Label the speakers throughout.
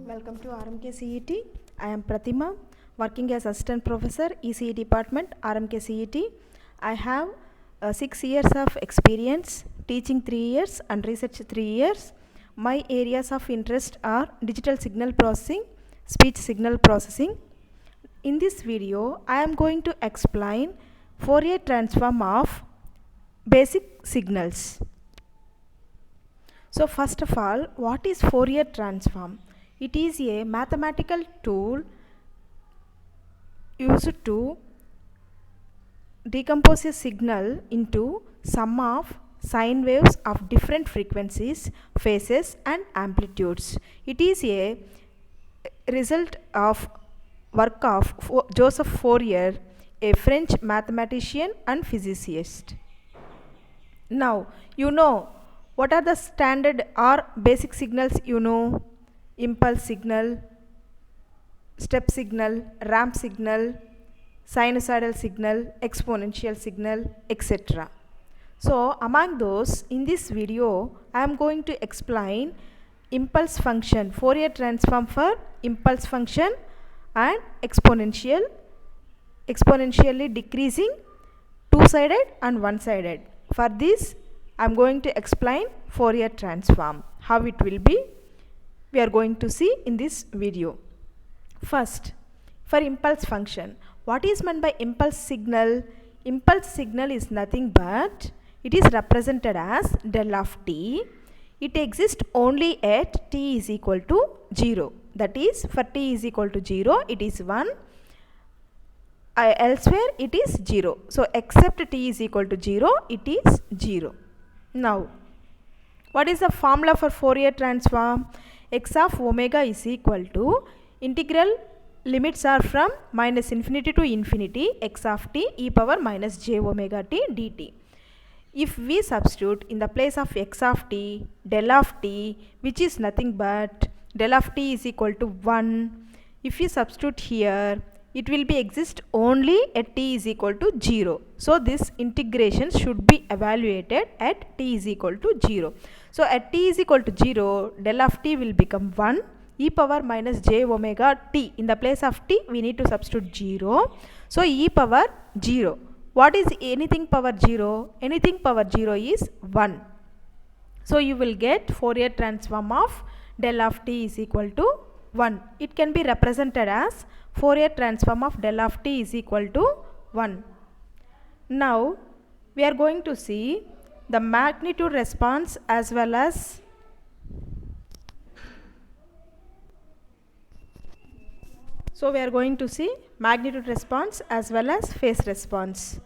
Speaker 1: Welcome to R.M.K. CET. I am Pratima, working as Assistant Professor, ECE Department, R.M.K. CET. I have 6 years of experience, teaching 3 years and research 3 years. My areas of interest are digital signal processing, speech signal processing. In this video, I am going to explain Fourier transform of basic signals. So first of all, what is Fourier transform? It is a mathematical tool used to decompose a signal into sum of sine waves of different frequencies, phases and amplitudes. It is a result of work of Joseph Fourier, a French mathematician and physicist. Now, you know what are the standard or basic signals you know? Impulse signal, step signal, ramp signal, sinusoidal signal, exponential signal, etc. So among those, in this video I am going to explain impulse function, Fourier transform for impulse function and exponentially decreasing, two-sided and one-sided. For this I am going to explain Fourier transform, how it will be. We are going to see in this video. First, for impulse function, what is meant by impulse signal? Impulse signal is nothing but it is represented as del of t. It exists only at t is equal to 0. That is, for t is equal to 0, it is 1. Elsewhere, it is 0. So, except t is equal to 0, it is 0. Now, what is the formula for Fourier transform? X of omega is equal to integral limits are from minus infinity to infinity x of t e power minus j omega t dt. If we substitute in the place of x of t, del of t, which is nothing but del of t is equal to 1. If we substitute here, it will be exist only at t is equal to 0. So this integration should be evaluated at t is equal to 0. So at t is equal to 0, del of t will become 1 e power minus j omega t. In the place of t, we need to substitute 0. So e power 0. What is anything power 0? Anything power 0 is 1. So you will get Fourier transform of del of t is equal to 1. It can be represented as Fourier transform of del of t is equal to 1. Now we are going to see the magnitude response as well as magnitude response as well as phase response.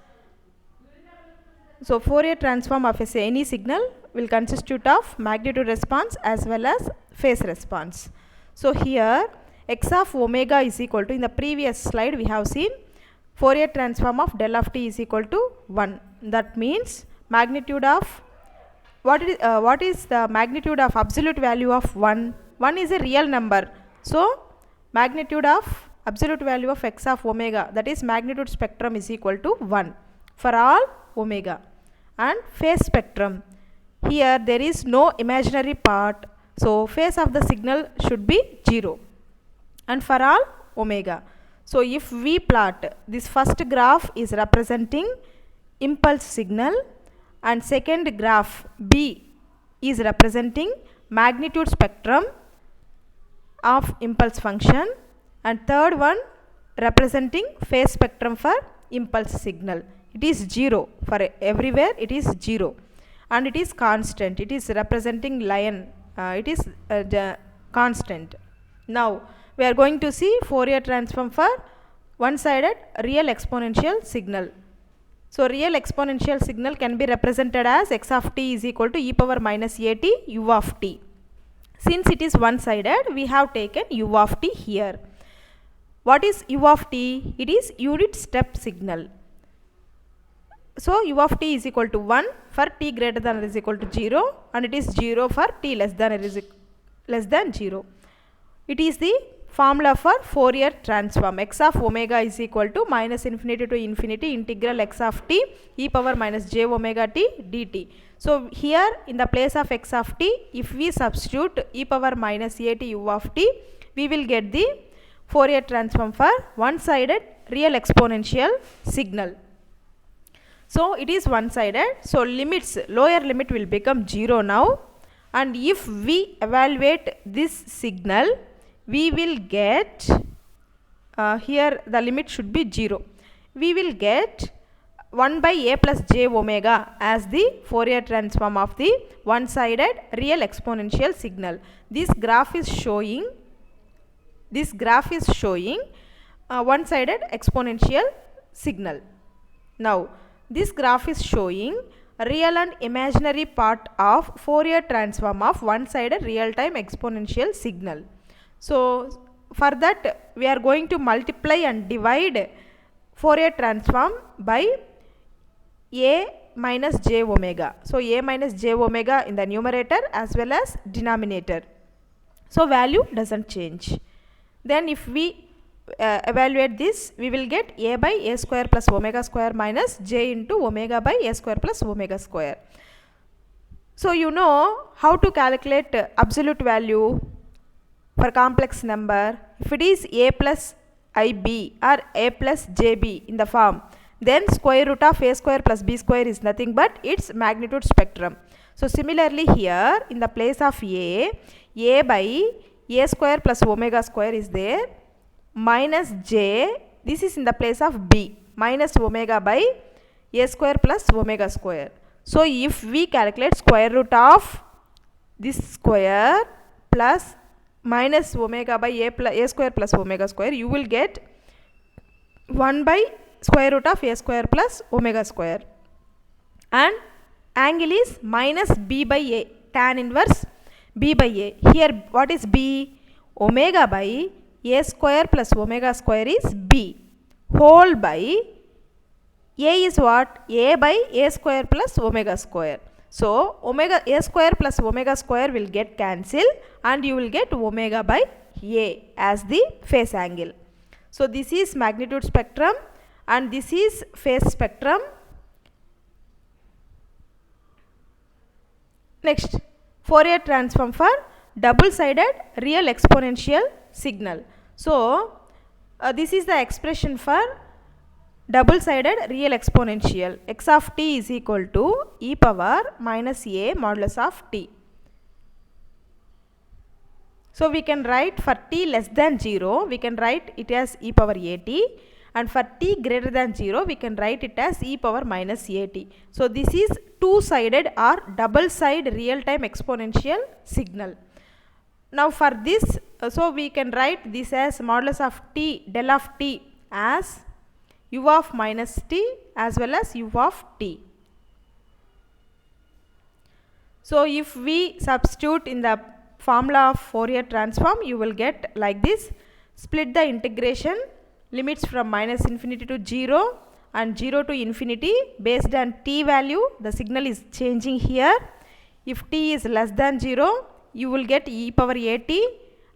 Speaker 1: So Fourier transform of any signal will constitute of magnitude response as well as phase response. So here x of omega is equal to, in the previous slide we have seen Fourier transform of del of t is equal to 1. That means magnitude of what is the magnitude of absolute value of 1? 1 is a real number. So magnitude of absolute value of x of omega, that is magnitude spectrum, is equal to 1 for all omega. And phase spectrum, here there is no imaginary part, so phase of the signal should be 0 and for all omega. So if we plot, this first graph is representing impulse signal and second graph B is representing magnitude spectrum of impulse function and third one representing phase spectrum for impulse signal. It is 0 for everywhere, it is 0 and it is constant. It is representing line, it is constant. Now we are going to see Fourier transform for one-sided real exponential signal. So real exponential signal can be represented as x of t is equal to e power minus at u of t. Since it is one-sided, we have taken u of t here. What is u of t? It is unit step signal. So u of t is equal to 1 for t greater than or is equal to 0 and it is 0 for t less than 0. It is the formula for Fourier transform. X of omega is equal to minus infinity to infinity integral x of t e power minus j omega t dt. So here in the place of x of t, if we substitute e power minus at u of t, we will get the Fourier transform for one-sided real exponential signal. So it is one-sided, so limits, lower limit will become 0 now, and if we evaluate this signal, we will get, here the limit should be 0, we will get 1 by a plus j omega as the Fourier transform of the one-sided real exponential signal. This graph is showing one-sided exponential signal. Now this graph is showing real and imaginary part of Fourier transform of one-sided real-time exponential signal. So for that we are going to multiply and divide Fourier transform by a minus j omega. So a minus j omega in the numerator as well as denominator. So value doesn't change. Then if we evaluate this, we will get a by a square plus omega square minus j into omega by a square plus omega square. So you know how to calculate absolute value for complex number. If it is a plus ib or a plus jb in the form, then square root of a square plus b square is nothing but its magnitude spectrum. So similarly here in the place of a by a square plus omega square is there, minus j, this is in the place of b, minus omega by a square plus omega square. So if we calculate square root of this square plus minus omega by a square plus omega square, you will get 1 by square root of a square plus omega square, and angle is minus b by a, tan inverse b by a. Here what is b? Omega by a square plus omega square is b, whole by a is what? A by a square plus omega square. So omega a square plus omega square will get cancelled and you will get omega by a as the phase angle. So this is magnitude spectrum and this is phase spectrum. Next, Fourier transform for double-sided real exponential signal. So this is the expression for double-sided real exponential. X of t is equal to e power minus a modulus of t. So we can write for t less than 0, we can write it as e power at, and for t greater than 0, we can write it as e power minus at. So this is two-sided or double-sided real-time exponential signal. Now for this, so we can write this as modulus of t, del of t as u of minus t as well as u of t. So if we substitute in the formula of Fourier transform, you will get like this. Split the integration, limits from minus infinity to 0 and 0 to infinity. Based on t value, the signal is changing here. If t is less than 0, you will get e power at,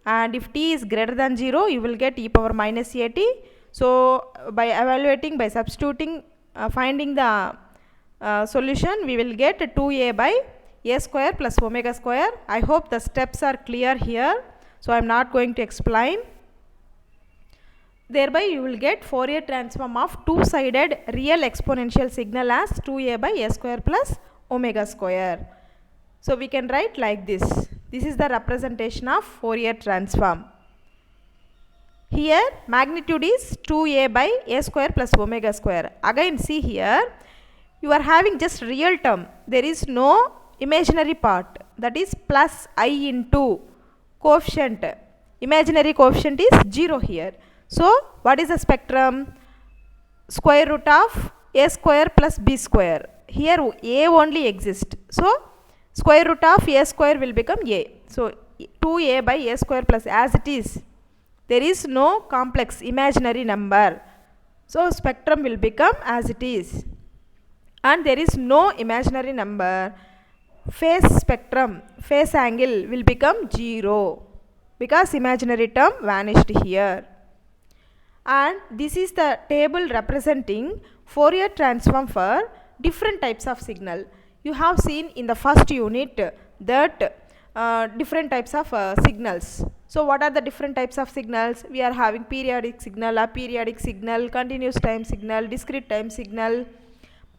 Speaker 1: and if t is greater than 0, you will get e power minus at. So by evaluating, by substituting, finding the solution, we will get 2a by a square plus omega square. I hope the steps are clear here, so I am not going to explain. Thereby you will get Fourier transform of two-sided real exponential signal as 2a by a square plus omega square. So we can write like this. This is the representation of Fourier transform. Here magnitude is 2a by a square plus omega square. Again see here, you are having just real term. There is no imaginary part, that is plus I into coefficient. Imaginary coefficient is 0 here. So what is the spectrum? Square root of a square plus b square. Here a only exists. So square root of a square will become a. So 2a by a square plus as it is. There is no complex imaginary number. So spectrum will become as it is. And there is no imaginary number. Phase spectrum, phase angle will become 0 because imaginary term vanished here. And this is the table representing Fourier transform for different types of signal. You have seen in the first unit that different types of signals. So what are the different types of signals? We are having periodic signal, aperiodic signal, continuous time signal, discrete time signal,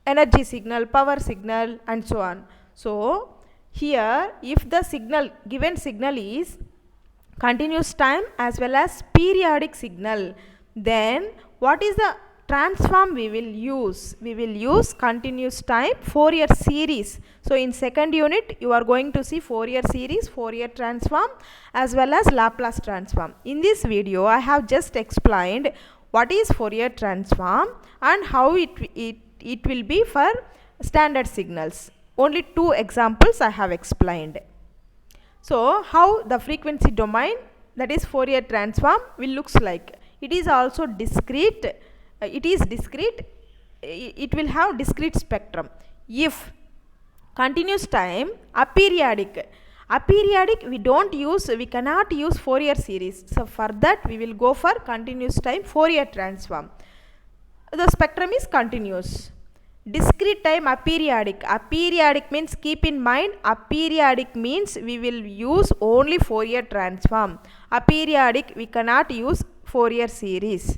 Speaker 1: energy signal, power signal, and so on. So here, if the signal, given signal is continuous time as well as periodic signal, then what is the transform we will use? We will use continuous time Fourier series. So in second unit you are going to see Fourier series, Fourier transform as well as Laplace transform. In this video I have just explained what is Fourier transform and how it will be for standard signals. Only two examples I have explained. So how the frequency domain, that is Fourier transform, will looks like. It is also discrete. It is discrete. It will have discrete spectrum. If continuous time, aperiodic we cannot use Fourier series. So for that we will go for continuous time Fourier transform. The spectrum is continuous. Discrete time aperiodic means, keep in mind, aperiodic means we will use only Fourier transform. Aperiodic we cannot use Fourier series.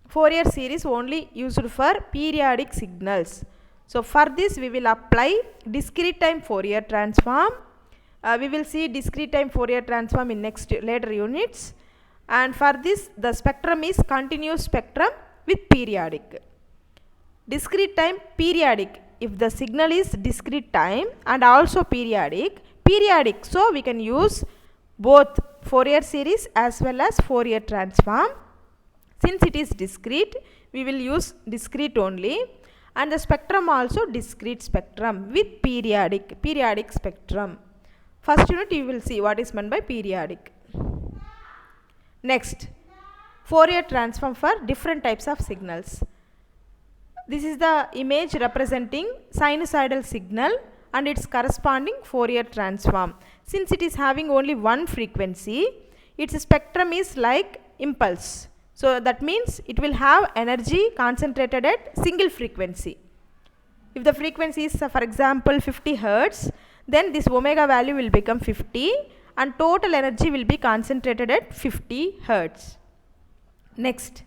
Speaker 1: Fourier series only used for periodic signals. So for this we will apply discrete time Fourier transform. We will see discrete time Fourier transform in later units, and for this the spectrum is continuous spectrum with periodic. Discrete time periodic, if the signal is discrete time and also periodic, so we can use both Fourier series as well as Fourier transform. Since it is discrete, we will use discrete only, and the spectrum also discrete spectrum with periodic spectrum. First unit you will see what is meant by periodic. Next, Fourier transform for different types of signals. This is the image representing sinusoidal signal and its corresponding Fourier transform. Since it is having only one frequency, its spectrum is like impulse. So that means it will have energy concentrated at single frequency. If the frequency is for example 50 Hertz, then this omega value will become 50 and total energy will be concentrated at 50 Hertz. Next,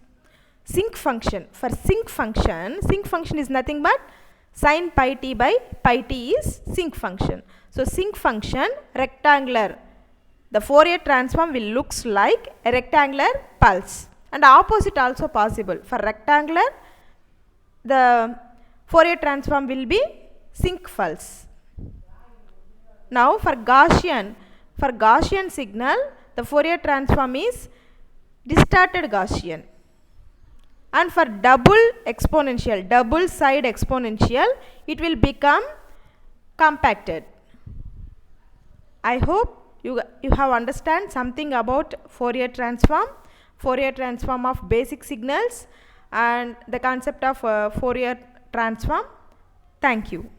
Speaker 1: sinc function. For sinc function is nothing but sin pi t by pi t is sinc function. So sinc function rectangular. The Fourier transform will looks like a rectangular pulse, and opposite also possible. For rectangular, the Fourier transform will be sinc pulse. Now for Gaussian signal, the Fourier transform is distorted Gaussian. And for double side exponential, it will become compacted. I hope you have understand something about Fourier transform of basic signals and the concept of Fourier transform. Thank you.